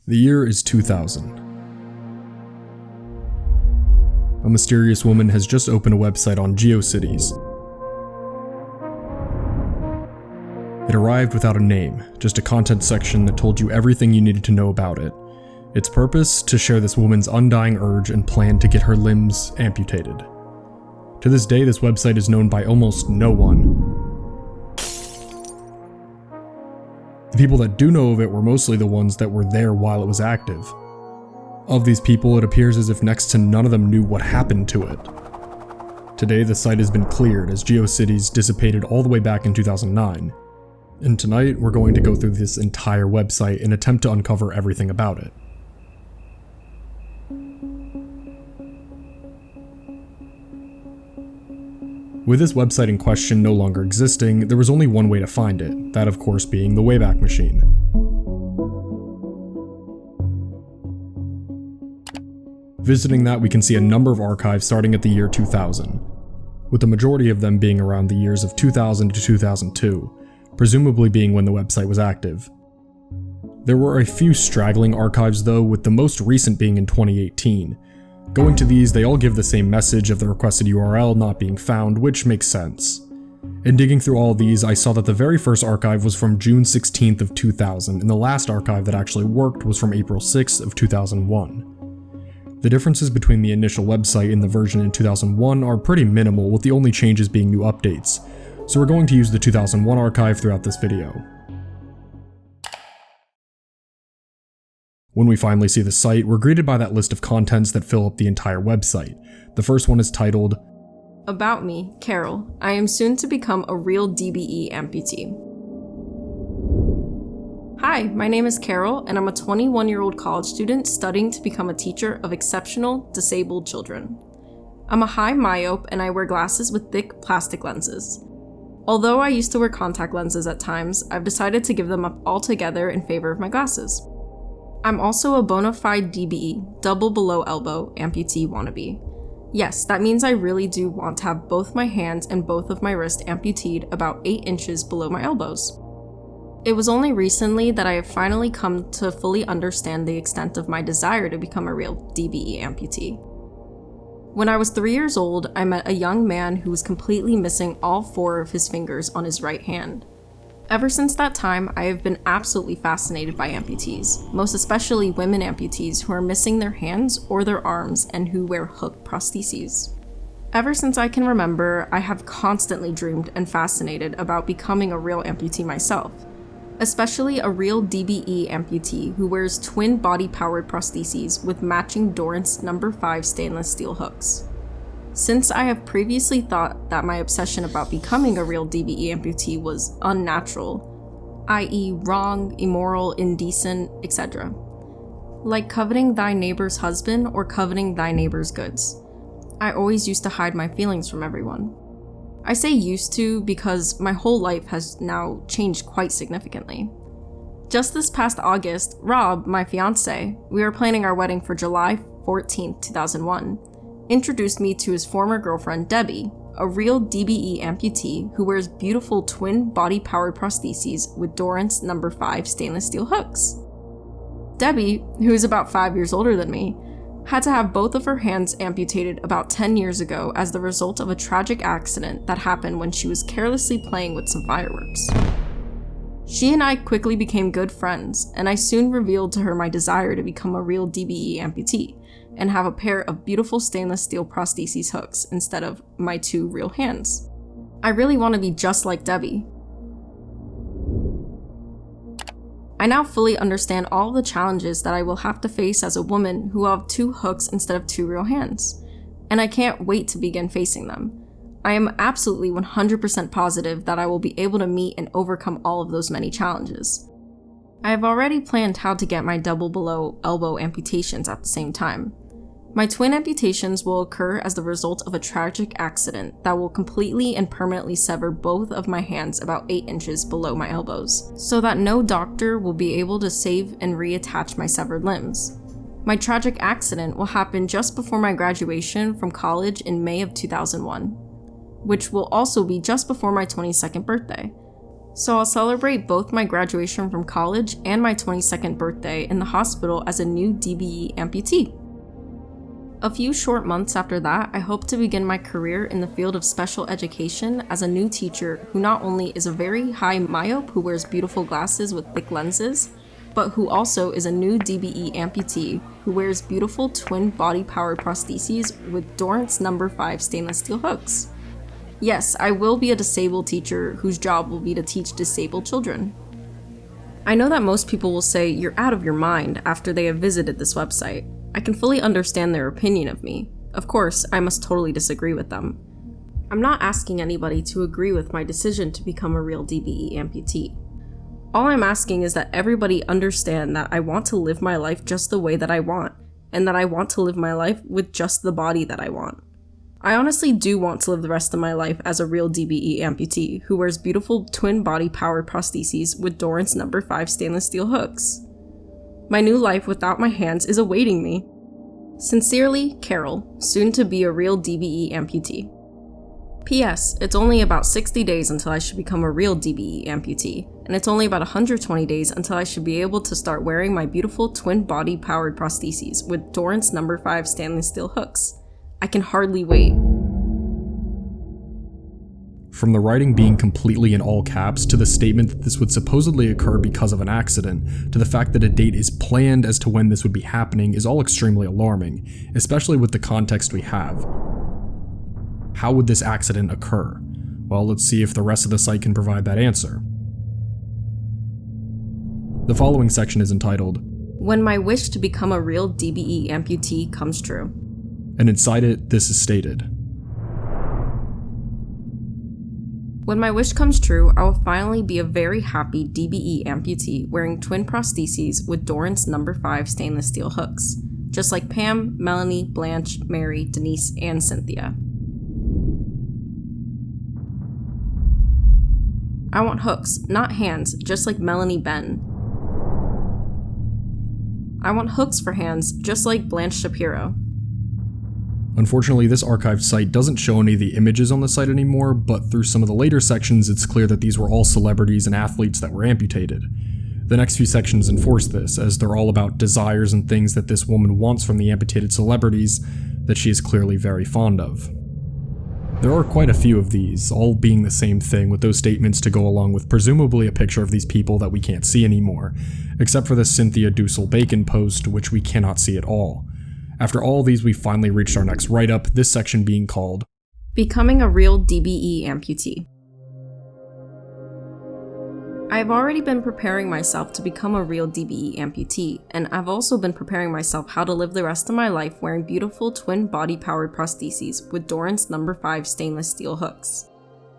The year is 2000. A mysterious woman has just opened a website on GeoCities. It arrived without a name, just a content section that told you everything you needed to know about it. Its purpose? To share this woman's undying urge and plan to get her limbs amputated. To this day, this website is known by almost no one. The people that do know of it were mostly the ones that were there while it was active. Of these people, it appears as if next to none of them knew what happened to it. Today, the site has been cleared as GeoCities dissipated all the way back in 2009. And tonight, we're going to go through this entire website and attempt to uncover everything about it. With this website in question no longer existing, there was only one way to find it, that of course being the Wayback Machine. Visiting that, we can see a number of archives starting at the year 2000, with the majority of them being around the years of 2000 to 2002, presumably being when the website was active. There were a few straggling archives though, with the most recent being in 2018. Going to these, they all give the same message of the requested URL not being found, which makes sense. In digging through all these, I saw that the very first archive was from June 16th of 2000, and the last archive that actually worked was from April 6th of 2001. The differences between the initial website and the version in 2001 are pretty minimal, with the only changes being new updates, so we're going to use the 2001 archive throughout this video. When we finally see the site, we're greeted by that list of contents that fill up the entire website. The first one is titled, About me, Carol. I am soon to become a real DBE amputee. Hi, my name is Carol, and I'm a 21-year-old college student studying to become a teacher of exceptional disabled children. I'm a high myope, and I wear glasses with thick plastic lenses. Although I used to wear contact lenses at times, I've decided to give them up altogether in favor of my glasses. I'm also a bona fide DBE, double below elbow, amputee wannabe. Yes, that means I really do want to have both my hands and both of my wrists amputated about 8 inches below my elbows. It was only recently that I have finally come to fully understand the extent of my desire to become a real DBE amputee. When I was 3 years old, I met a young man who was completely missing all 4 of his fingers on his right hand. Ever since that time, I have been absolutely fascinated by amputees, most especially women amputees who are missing their hands or their arms and who wear hook prostheses. Ever since I can remember, I have constantly dreamed and fascinated about becoming a real amputee myself, especially a real DBE amputee who wears twin body-powered prostheses with matching Dorrance No. 5 stainless steel hooks. Since I have previously thought that my obsession about becoming a real DBE amputee was unnatural, i.e. wrong, immoral, indecent, etc. Like coveting thy neighbor's husband or coveting thy neighbor's goods. I always used to hide my feelings from everyone. I say used to because my whole life has now changed quite significantly. Just this past August, Rob, my fiance, we were planning our wedding for July 14th, 2001, introduced me to his former girlfriend Debbie, a real DBE amputee who wears beautiful twin body-powered prostheses with Dorrance No. 5 stainless steel hooks. Debbie, who is about 5 years older than me, had to have both of her hands amputated about 10 years ago as the result of a tragic accident that happened when she was carelessly playing with some fireworks. She and I quickly became good friends, and I soon revealed to her my desire to become a real DBE amputee and have a pair of beautiful stainless steel prostheses hooks instead of my 2 real hands. I really want to be just like Debbie. I now fully understand all the challenges that I will have to face as a woman who will have 2 hooks instead of 2 real hands, and I can't wait to begin facing them. I am absolutely 100% positive that I will be able to meet and overcome all of those many challenges. I have already planned how to get my double below elbow amputations at the same time. My twin amputations will occur as the result of a tragic accident that will completely and permanently sever both of my hands about 8 inches below my elbows, so that no doctor will be able to save and reattach my severed limbs. My tragic accident will happen just before my graduation from college in May of 2001, which will also be just before my 22nd birthday. So I'll celebrate both my graduation from college and my 22nd birthday in the hospital as a new DBE amputee. A few short months after that, I hope to begin my career in the field of special education as a new teacher who not only is a very high myope who wears beautiful glasses with thick lenses, but who also is a new DBE amputee who wears beautiful twin body-powered prostheses with Dorrance No. 5 stainless steel hooks. Yes, I will be a disabled teacher whose job will be to teach disabled children. I know that most people will say you're out of your mind after they have visited this website. I can fully understand their opinion of me. Of course, I must totally disagree with them. I'm not asking anybody to agree with my decision to become a real DBE amputee. All I'm asking is that everybody understand that I want to live my life just the way that I want, and that I want to live my life with just the body that I want. I honestly do want to live the rest of my life as a real DBE amputee who wears beautiful twin body powered prostheses with Dorrance No. 5 stainless steel hooks. My new life without my hands is awaiting me. Sincerely, Carol, soon to be a real DBE amputee. P.S. It's only about 60 days until I should become a real DBE amputee, and it's only about 120 days until I should be able to start wearing my beautiful twin body powered prostheses with Dorrance No. 5 stainless steel hooks. I can hardly wait. From the writing being completely in all caps, to the statement that this would supposedly occur because of an accident, to the fact that a date is planned as to when this would be happening is all extremely alarming, especially with the context we have. How would this accident occur? Well, let's see if the rest of the site can provide that answer. The following section is entitled, When my wish to become a real DBE amputee comes true. And inside it, this is stated. When my wish comes true, I will finally be a very happy DBE amputee wearing twin prostheses with Dorrance No. 5 stainless steel hooks, just like Pam, Melanie, Blanche, Mary, Denise, and Cynthia. I want hooks, not hands, just like Melanie Ben. I want hooks for hands, just like Blanche Shapiro. Unfortunately, this archived site doesn't show any of the images on the site anymore, but through some of the later sections, it's clear that these were all celebrities and athletes that were amputated. The next few sections enforce this, as they're all about desires and things that this woman wants from the amputated celebrities that she is clearly very fond of. There are quite a few of these, all being the same thing, with those statements to go along with presumably a picture of these people that we can't see anymore, except for the Cynthia Dussel-Bacon post, which we cannot see at all. After all these, we finally reached our next write-up, this section being called Becoming a Real DBE Amputee. I have already been preparing myself to become a real DBE amputee, and I've also been preparing myself how to live the rest of my life wearing beautiful twin body-powered prostheses with Dorrance No. 5 stainless steel hooks.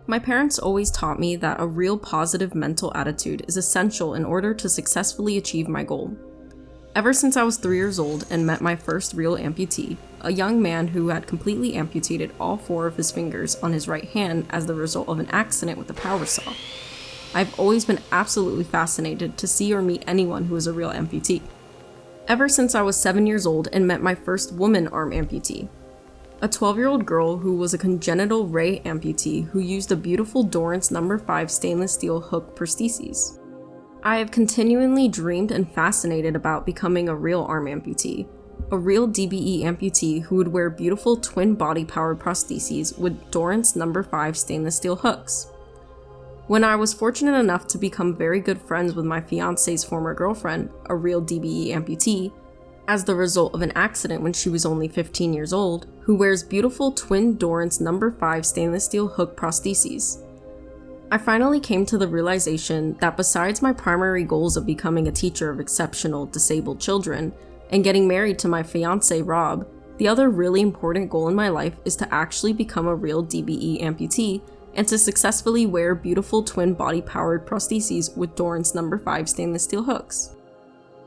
My parents always taught me that a real positive mental attitude is essential in order to successfully achieve my goal. Ever since I was 3 years old and met my first real amputee, a young man who had completely amputated all 4 of his fingers on his right hand as the result of an accident with a power saw, I've always been absolutely fascinated to see or meet anyone who is a real amputee. Ever since I was 7 years old and met my first woman arm amputee, a 12-year-old girl who was a congenital ray amputee who used a beautiful Dorrance No. 5 stainless steel hook prostheses. I have continually dreamed and fascinated about becoming a real arm amputee, a real DBE amputee who would wear beautiful twin body-powered prostheses with Dorrance No. 5 stainless steel hooks. When I was fortunate enough to become very good friends with my fiance's former girlfriend, a real DBE amputee, as the result of an accident when she was only 15 years old, who wears beautiful twin Dorrance No. 5 stainless steel hook prostheses, I finally came to the realization that besides my primary goals of becoming a teacher of exceptional disabled children and getting married to my fiance Rob, the other really important goal in my life is to actually become a real DBE amputee and to successfully wear beautiful twin body-powered prostheses with Dorrance No. 5 stainless steel hooks.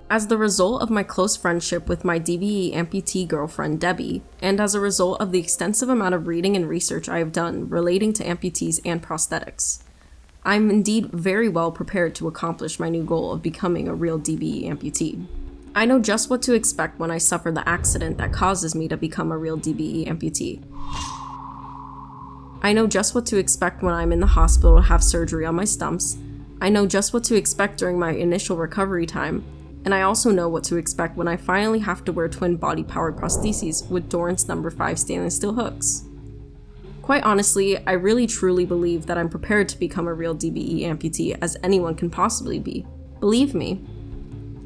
As the result of my close friendship with my DBE amputee girlfriend Debbie, and as a result of the extensive amount of reading and research I have done relating to amputees and prosthetics, I am indeed very well prepared to accomplish my new goal of becoming a real DBE amputee. I know just what to expect when I suffer the accident that causes me to become a real DBE amputee. I know just what to expect when I'm in the hospital to have surgery on my stumps. I know just what to expect during my initial recovery time, and I also know what to expect when I finally have to wear twin body-powered prostheses with Dorrance No. 5 stainless steel hooks. Quite honestly, I really truly believe that I'm prepared to become a real DBE amputee as anyone can possibly be. Believe me.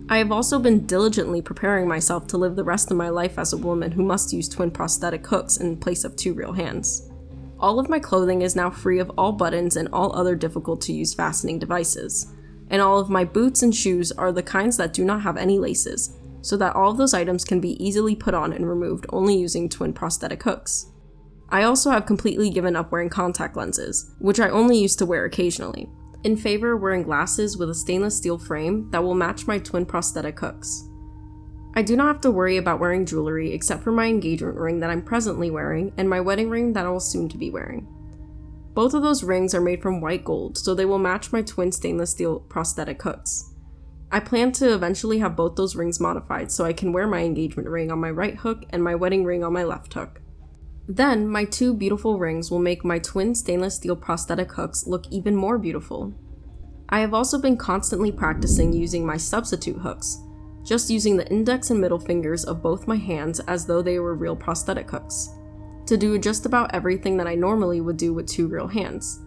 I have also been diligently preparing myself to live the rest of my life as a woman who must use twin prosthetic hooks in place of 2 real hands. All of my clothing is now free of all buttons and all other difficult to use fastening devices, and all of my boots and shoes are the kinds that do not have any laces, so that all of those items can be easily put on and removed only using twin prosthetic hooks. I also have completely given up wearing contact lenses, which I only used to wear occasionally, in favor of wearing glasses with a stainless steel frame that will match my twin prosthetic hooks. I do not have to worry about wearing jewelry except for my engagement ring that I'm presently wearing and my wedding ring that I will soon to be wearing. Both of those rings are made from white gold, so they will match my twin stainless steel prosthetic hooks. I plan to eventually have both those rings modified so I can wear my engagement ring on my right hook and my wedding ring on my left hook. Then, my 2 beautiful rings will make my twin stainless steel prosthetic hooks look even more beautiful. I have also been constantly practicing using my substitute hooks, just using the index and middle fingers of both my hands as though they were real prosthetic hooks, to do just about everything that I normally would do with 2 real hands.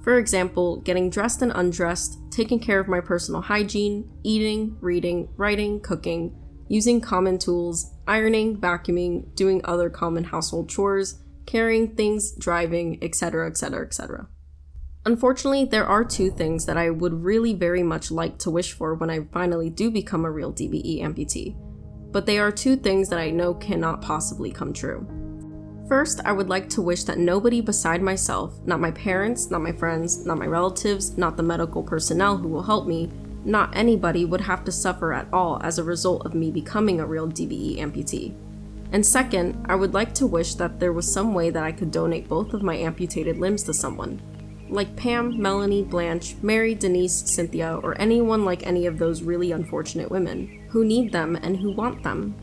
For example, getting dressed and undressed, taking care of my personal hygiene, eating, reading, writing, cooking, using common tools, ironing, vacuuming, doing other common household chores, carrying things, driving, etc., etc., etc. Unfortunately, there are 2 things that I would really very much like to wish for when I finally do become a real DBE amputee, but they are 2 things that I know cannot possibly come true. First, I would like to wish that nobody beside myself, not my parents, not my friends, not my relatives, not the medical personnel who will help me, not anybody would have to suffer at all as a result of me becoming a real DBE amputee. And second, I would like to wish that there was some way that I could donate both of my amputated limbs to someone, like Pam, Melanie, Blanche, Mary, Denise, Cynthia, or anyone like any of those really unfortunate women who need them and who want them.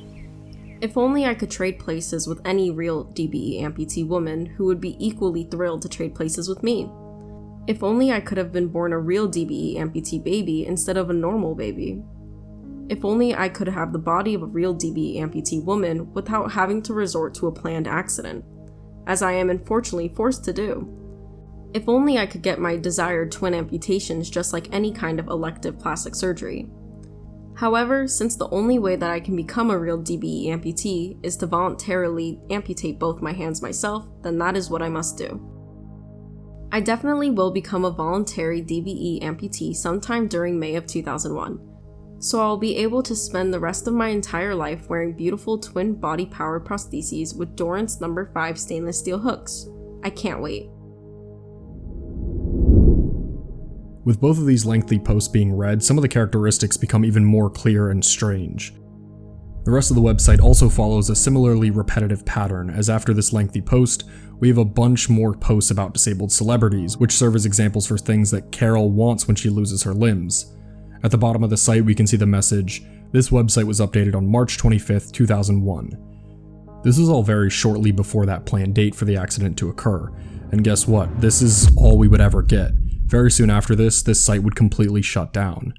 If only I could trade places with any real DBE amputee woman who would be equally thrilled to trade places with me. If only I could have been born a real DBE amputee baby instead of a normal baby. If only I could have the body of a real DBE amputee woman without having to resort to a planned accident, as I am unfortunately forced to do. If only I could get my desired twin amputations just like any kind of elective plastic surgery. However, since the only way that I can become a real DBE amputee is to voluntarily amputate both my hands myself, then that is what I must do. I definitely will become a voluntary DBE amputee sometime during May of 2001, so I'll be able to spend the rest of my entire life wearing beautiful twin body-powered prostheses with Dorrance No. 5 stainless steel hooks. I can't wait. With both of these lengthy posts being read, some of the characteristics become even more clear and strange. The rest of the website also follows a similarly repetitive pattern, as after this lengthy post, we have a bunch more posts about disabled celebrities, which serve as examples for things that Carol wants when she loses her limbs. At the bottom of the site, we can see the message, "This website was updated on March 25th, 2001. This is all very shortly before that planned date for the accident to occur, and guess what? This is all we would ever get. Very soon after this site would completely shut down.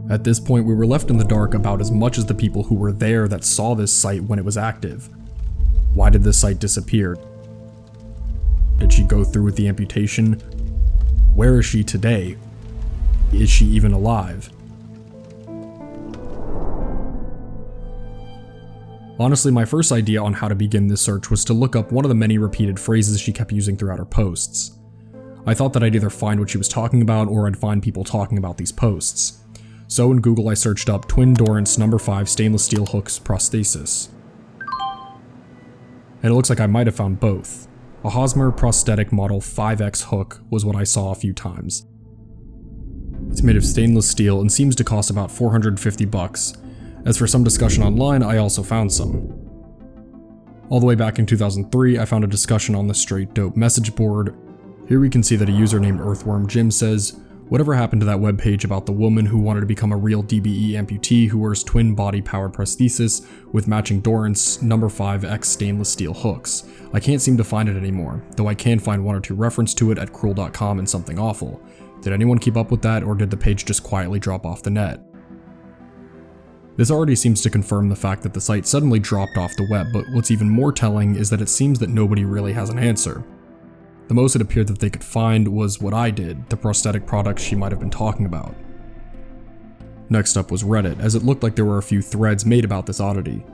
At this point, we were left in the dark about as much as the people who were there that saw this site when it was active. Why did this site disappear? Did she go through with the amputation? Where is she today? Is she even alive? Honestly, my first idea on how to begin this search was to look up one of the many repeated phrases she kept using throughout her posts. I thought that I'd either find what she was talking about or I'd find people talking about these posts. So in Google I searched up Twin Dorrance No. 5 Stainless Steel Hooks Prosthesis. And it looks like I might have found both. A Hosmer prosthetic model 5X hook was what I saw a few times. It's made of stainless steel and seems to cost about $450. As for some discussion online, I also found some. All the way back in 2003, I found a discussion on the Straight Dope message board. Here we can see that a user named Earthworm Jim says, Whatever happened to that webpage about the woman who wanted to become a real DBE amputee who wears twin body-powered prosthesis with matching Dorrance No. 5X stainless steel hooks? I can't seem to find it anymore, though I can find one or two reference to it at cruel.com and Something Awful. Did anyone keep up with that, or did the page just quietly drop off the net? This already seems to confirm the fact that the site suddenly dropped off the web, but what's even more telling is that it seems that nobody really has an answer. The most it appeared that they could find was what I did, the prosthetic products she might have been talking about. Next up was Reddit, as it looked like there were a few threads made about this oddity.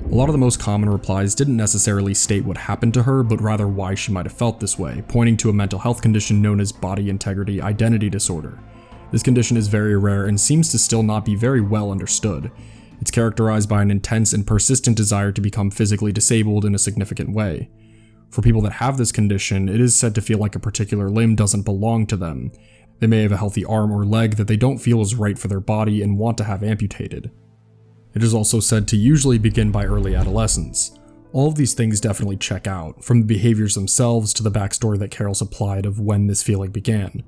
A lot of the most common replies didn't necessarily state what happened to her, but rather why she might have felt this way, pointing to a mental health condition known as body integrity identity disorder. This condition is very rare and seems to still not be very well understood. It's characterized by an intense and persistent desire to become physically disabled in a significant way. For people that have this condition, it is said to feel like a particular limb doesn't belong to them. They may have a healthy arm or leg that they don't feel is right for their body and want to have amputated. It is also said to usually begin by early adolescence. All of these things definitely check out, from the behaviors themselves to the backstory that Carol supplied of when this feeling began.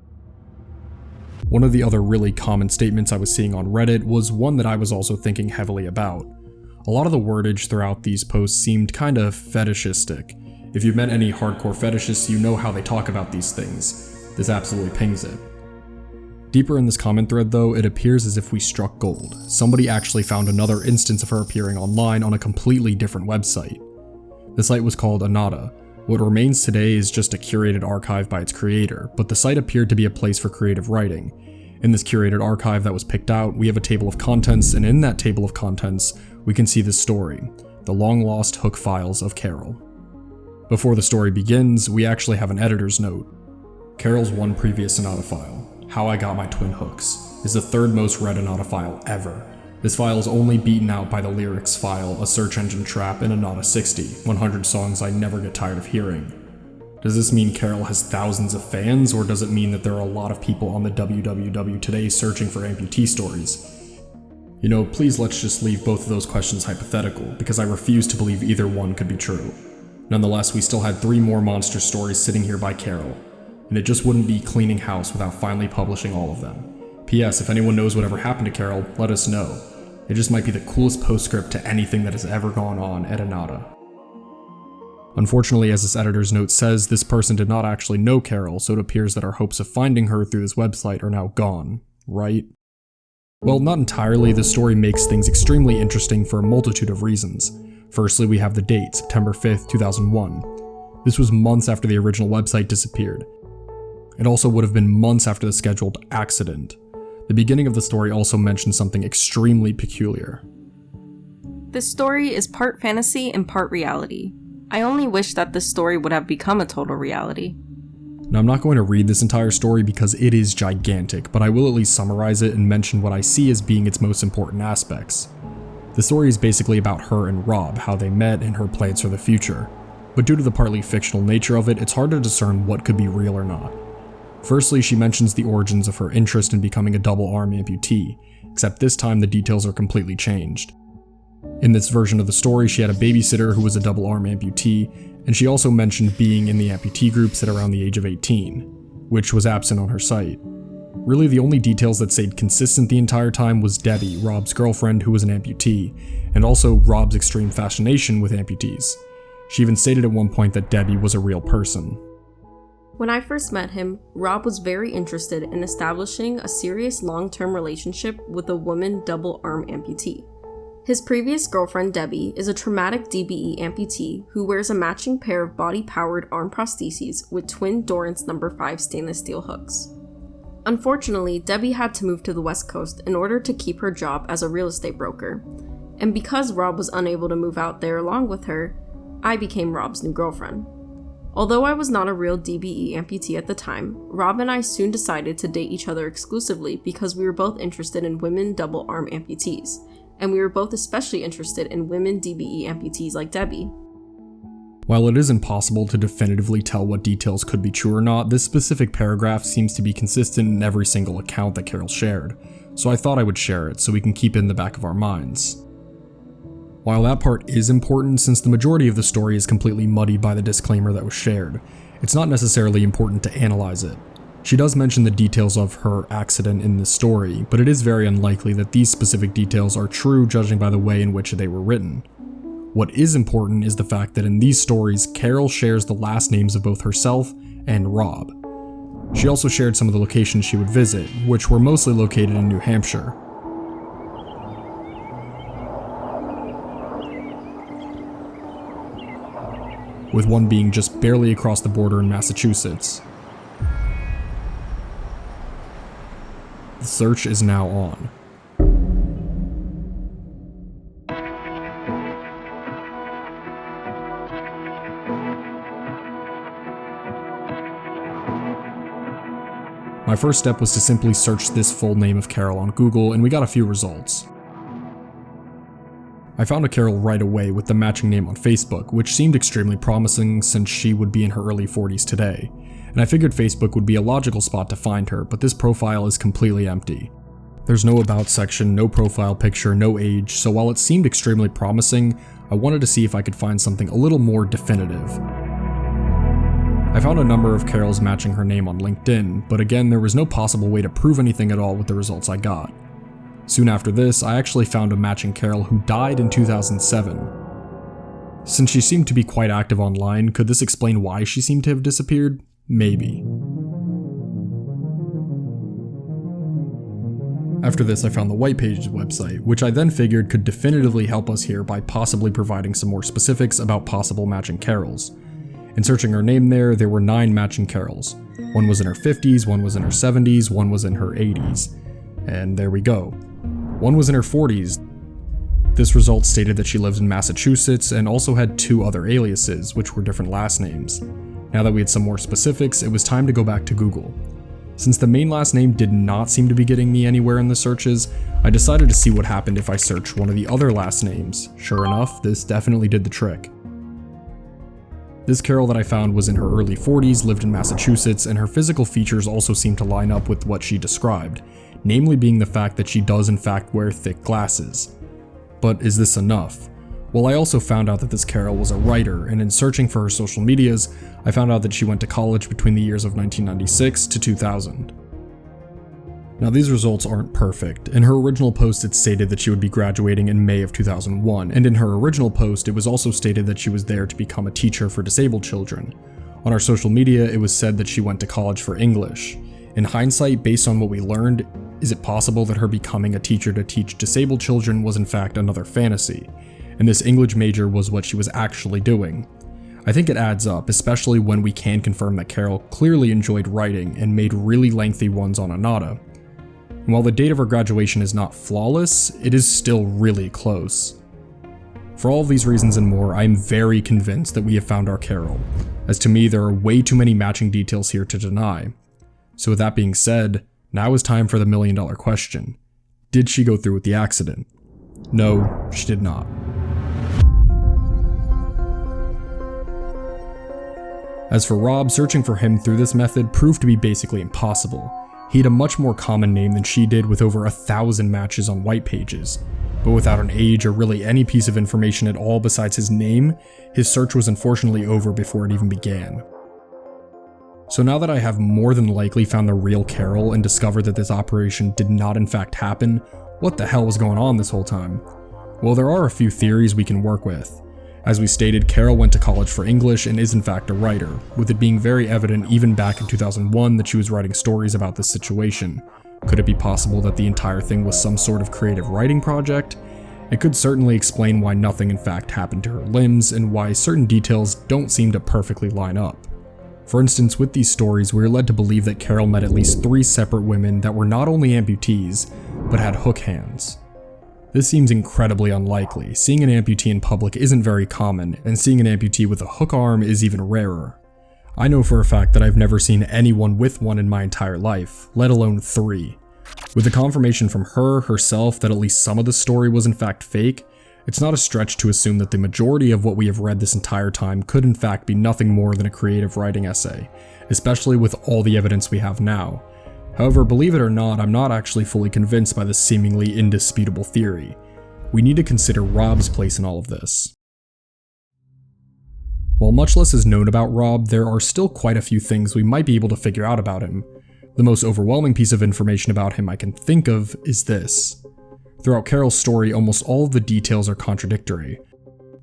One of the other really common statements I was seeing on Reddit was one that I was also thinking heavily about. A lot of the wordage throughout these posts seemed kinda fetishistic. If you've met any hardcore fetishists, you know how they talk about these things. This absolutely pings it. Deeper in this comment thread though, it appears as if we struck gold. Somebody actually found another instance of her appearing online on a completely different website. The site was called Anata. What remains today is just a curated archive by its creator, but the site appeared to be a place for creative writing. In this curated archive that was picked out, we have a table of contents, and in that table of contents, we can see this story, the long-lost hook files of Carol. Before the story begins, we actually have an editor's note. Carol's one previous Anata file, How I Got My Twin Hooks, is the third most read Anata file ever. This file is only beaten out by the lyrics file, a search engine trap in Anata 60, 100 songs I never get tired of hearing. Does this mean Carol has thousands of fans, or does it mean that there are a lot of people on the www today searching for amputee stories? You know, please let's just leave both of those questions hypothetical, because I refuse to believe either one could be true. Nonetheless, we still had 3 more monster stories sitting here by Carol, and it just wouldn't be cleaning house without finally publishing all of them. P.S. If anyone knows whatever happened to Carol, let us know. It just might be the coolest postscript to anything that has ever gone on at Anata. Unfortunately, as this editor's note says, this person did not actually know Carol, so it appears that our hopes of finding her through this website are now gone, right? Well, not entirely. The story makes things extremely interesting for a multitude of reasons. Firstly, we have the date, September 5th, 2001. This was months after the original website disappeared. It also would have been months after the scheduled accident. The beginning of the story also mentions something extremely peculiar. This story is part fantasy and part reality. I only wish that this story would have become a total reality. Now, I'm not going to read this entire story because it is gigantic, but I will at least summarize it and mention what I see as being its most important aspects. The story is basically about her and Rob, how they met, and her plans for the future. But due to the partly fictional nature of it, it's hard to discern what could be real or not. Firstly, she mentions the origins of her interest in becoming a double-arm amputee, except this time the details are completely changed. In this version of the story, she had a babysitter who was a double-arm amputee, and she also mentioned being in the amputee groups at around the age of 18, which was absent on her site. Really, the only details that stayed consistent the entire time was Debbie, Rob's girlfriend, who was an amputee, and also Rob's extreme fascination with amputees. She even stated at one point that Debbie was a real person. When I first met him, Rob was very interested in establishing a serious long-term relationship with a woman double-arm amputee. His previous girlfriend, Debbie, is a traumatic DBE amputee who wears a matching pair of body-powered arm prostheses with twin Dorrance No. 5 stainless steel hooks. Unfortunately, Debbie had to move to the West Coast in order to keep her job as a real estate broker, and because Rob was unable to move out there along with her, I became Rob's new girlfriend. Although I was not a real DBE amputee at the time, Rob and I soon decided to date each other exclusively because we were both interested in women double-arm amputees, and we were both especially interested in women DBE amputees like Debbie. While it is impossible to definitively tell what details could be true or not, this specific paragraph seems to be consistent in every single account that Carol shared, so I thought I would share it so we can keep it in the back of our minds. While that part is important, since the majority of the story is completely muddied by the disclaimer that was shared, it's not necessarily important to analyze it. She does mention the details of her accident in this story, but it is very unlikely that these specific details are true judging by the way in which they were written. What is important is the fact that in these stories, Carol shares the last names of both herself and Rob. She also shared some of the locations she would visit, which were mostly located in New Hampshire. With one being just barely across the border in Massachusetts. The search is now on. My first step was to simply search this full name of Carol on Google, and we got a few results. I found a Carol right away with the matching name on Facebook, which seemed extremely promising since she would be in her early 40s today, and I figured Facebook would be a logical spot to find her, but this profile is completely empty. There's no about section, no profile picture, no age, so while it seemed extremely promising, I wanted to see if I could find something a little more definitive. I found a number of Carols matching her name on LinkedIn, but again, there was no possible way to prove anything at all with the results I got. Soon after this, I actually found a matching Carol who died in 2007. Since she seemed to be quite active online, could this explain why she seemed to have disappeared? Maybe. After this, I found the White Pages website, which I then figured could definitively help us here by possibly providing some more specifics about possible matching Carols. In searching her name there were 9 matching Carols. One was in her 50s, one was in her 70s, one was in her 80s. And there we go. One was in her 40s. This result stated that she lived in Massachusetts and also had 2 other aliases, which were different last names. Now that we had some more specifics, it was time to go back to Google. Since the main last name did not seem to be getting me anywhere in the searches, I decided to see what happened if I searched one of the other last names. Sure enough, this definitely did the trick. This Carol that I found was in her early 40s, lived in Massachusetts, and her physical features also seemed to line up with what she described, namely being the fact that she does in fact wear thick glasses. But is this enough? Well, I also found out that this Carol was a writer, and in searching for her social medias, I found out that she went to college between the years of 1996 to 2000. Now these results aren't perfect. In her original post it stated that she would be graduating in May of 2001, and in her original post it was also stated that she was there to become a teacher for disabled children. On our social media it was said that she went to college for English. In hindsight, based on what we learned, is it possible that her becoming a teacher to teach disabled children was in fact another fantasy, and this English major was what she was actually doing? I think it adds up, especially when we can confirm that Carol clearly enjoyed writing and made really lengthy ones on Anata. And while the date of her graduation is not flawless, it is still really close. For all of these reasons and more, I am very convinced that we have found our Carol, as to me there are way too many matching details here to deny. So with that being said, now is time for the $1 million question. Did she go through with the accident? No, she did not. As for Rob, searching for him through this method proved to be basically impossible. He had a much more common name than she did with over 1,000 matches on White Pages, but without an age or really any piece of information at all besides his name, his search was unfortunately over before it even began. So now that I have more than likely found the real Carol and discovered that this operation did not in fact happen, what the hell was going on this whole time? Well, there are a few theories we can work with. As we stated, Carol went to college for English and is in fact a writer, with it being very evident even back in 2001 that she was writing stories about this situation. Could it be possible that the entire thing was some sort of creative writing project? It could certainly explain why nothing in fact happened to her limbs, and why certain details don't seem to perfectly line up. For instance, with these stories, we are led to believe that Carol met at least 3 separate women that were not only amputees, but had hook hands. This seems incredibly unlikely. Seeing an amputee in public isn't very common, and seeing an amputee with a hook arm is even rarer. I know for a fact that I've never seen anyone with one in my entire life, let alone 3. With the confirmation from her herself that at least some of the story was in fact fake, it's not a stretch to assume that the majority of what we have read this entire time could in fact be nothing more than a creative writing essay, especially with all the evidence we have now. However, believe it or not, I'm not actually fully convinced by this seemingly indisputable theory. We need to consider Rob's place in all of this. While much less is known about Rob, there are still quite a few things we might be able to figure out about him. The most overwhelming piece of information about him I can think of is this. Throughout Carol's story, almost all of the details are contradictory.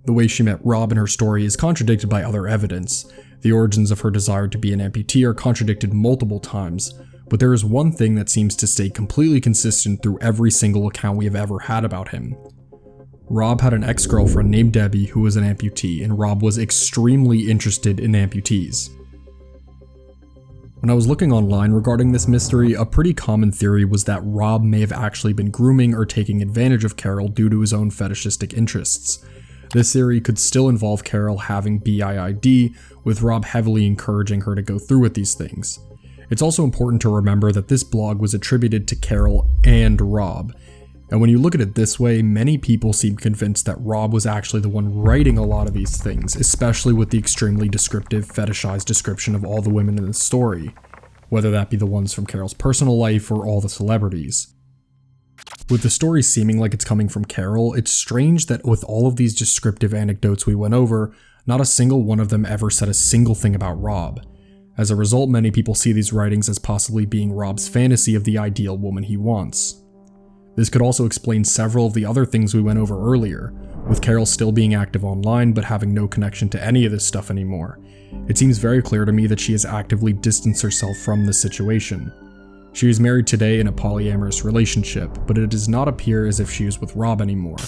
The way she met Rob in her story is contradicted by other evidence. The origins of her desire to be an amputee are contradicted multiple times, but there is one thing that seems to stay completely consistent through every single account we have ever had about him. Rob had an ex-girlfriend named Debbie who was an amputee, and Rob was extremely interested in amputees. When I was looking online regarding this mystery, a pretty common theory was that Rob may have actually been grooming or taking advantage of Carol due to his own fetishistic interests. This theory could still involve Carol having BIID, with Rob heavily encouraging her to go through with these things. It's also important to remember that this blog was attributed to Carol and Rob, and when you look at it this way, many people seem convinced that Rob was actually the one writing a lot of these things, especially with the extremely descriptive, fetishized description of all the women in the story, whether that be the ones from Carol's personal life or all the celebrities. With the story seeming like it's coming from Carol, it's strange that with all of these descriptive anecdotes we went over, not a single one of them ever said a single thing about Rob. As a result, many people see these writings as possibly being Rob's fantasy of the ideal woman he wants. This could also explain several of the other things we went over earlier, with Carol still being active online but having no connection to any of this stuff anymore. It seems very clear to me that she has actively distanced herself from this situation. She is married today in a polyamorous relationship, but it does not appear as if she is with Rob anymore.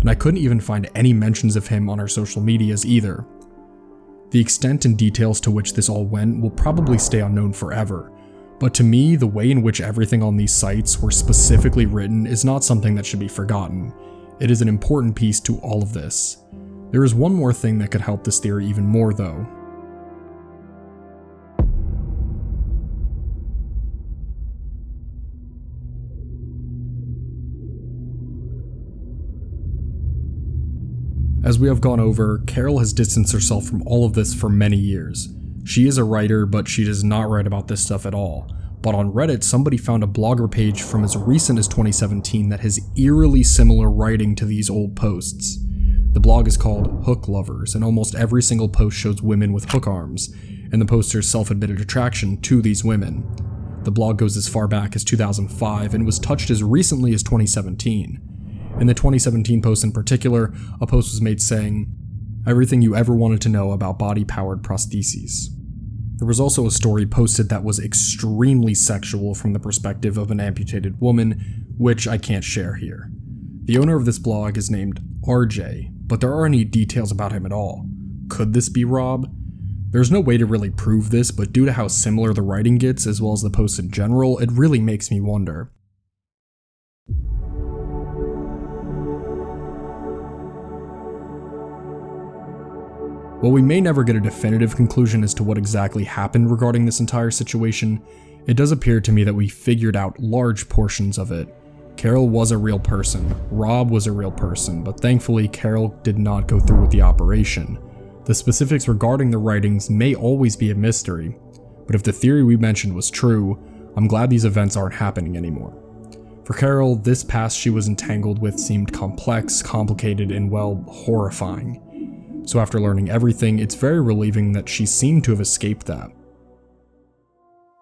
And I couldn't even find any mentions of him on her social medias either. The extent and details to which this all went will probably stay unknown forever, but to me, the way in which everything on these sites were specifically written is not something that should be forgotten. It is an important piece to all of this. There is one more thing that could help this theory even more though. As we have gone over, Carol has distanced herself from all of this for many years. She is a writer, but she does not write about this stuff at all. But on Reddit, somebody found a blogger page from as recent as 2017 that has eerily similar writing to these old posts. The blog is called Hook Lovers, and almost every single post shows women with hook arms, and the poster's self-admitted attraction to these women. The blog goes as far back as 2005 and was touched as recently as 2017. In the 2017 post in particular, a post was made saying, "Everything you ever wanted to know about body-powered prostheses." There was also a story posted that was extremely sexual from the perspective of an amputated woman, which I can't share here. The owner of this blog is named RJ, but there aren't any details about him at all. Could this be Rob? There's no way to really prove this, but due to how similar the writing gets as well as the post in general, it really makes me wonder. While we may never get a definitive conclusion as to what exactly happened regarding this entire situation, it does appear to me that we figured out large portions of it. Carol was a real person, Rob was a real person, but thankfully Carol did not go through with the operation. The specifics regarding the writings may always be a mystery, but if the theory we mentioned was true, I'm glad these events aren't happening anymore. For Carol, this past she was entangled with seemed complex, complicated, and well, horrifying. So after learning everything, it's very relieving that she seemed to have escaped that.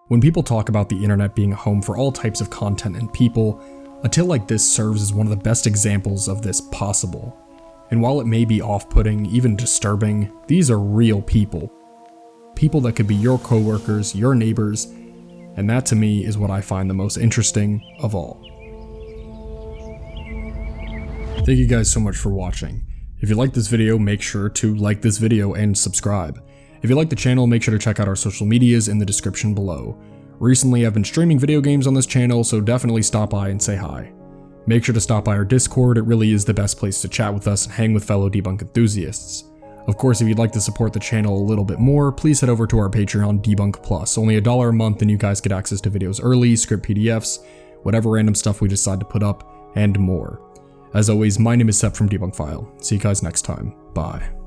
When people talk about the internet being a home for all types of content and people, a tale like this serves as one of the best examples of this possible. And while it may be off-putting, even disturbing, these are real people. People that could be your coworkers, your neighbors, and that to me is what I find the most interesting of all. Thank you guys so much for watching. If you liked this video, make sure to like this video and subscribe. If you like the channel, make sure to check out our social medias in the description below. Recently, I've been streaming video games on this channel, so definitely stop by and say hi. Make sure to stop by our Discord, it really is the best place to chat with us and hang with fellow Debunk enthusiasts. Of course, if you'd like to support the channel a little bit more, please head over to our Patreon, Debunk Plus. Only $1 a month and you guys get access to videos early, script PDFs, whatever random stuff we decide to put up, and more. As always, my name is Sep from Debunk File. See you guys next time. Bye.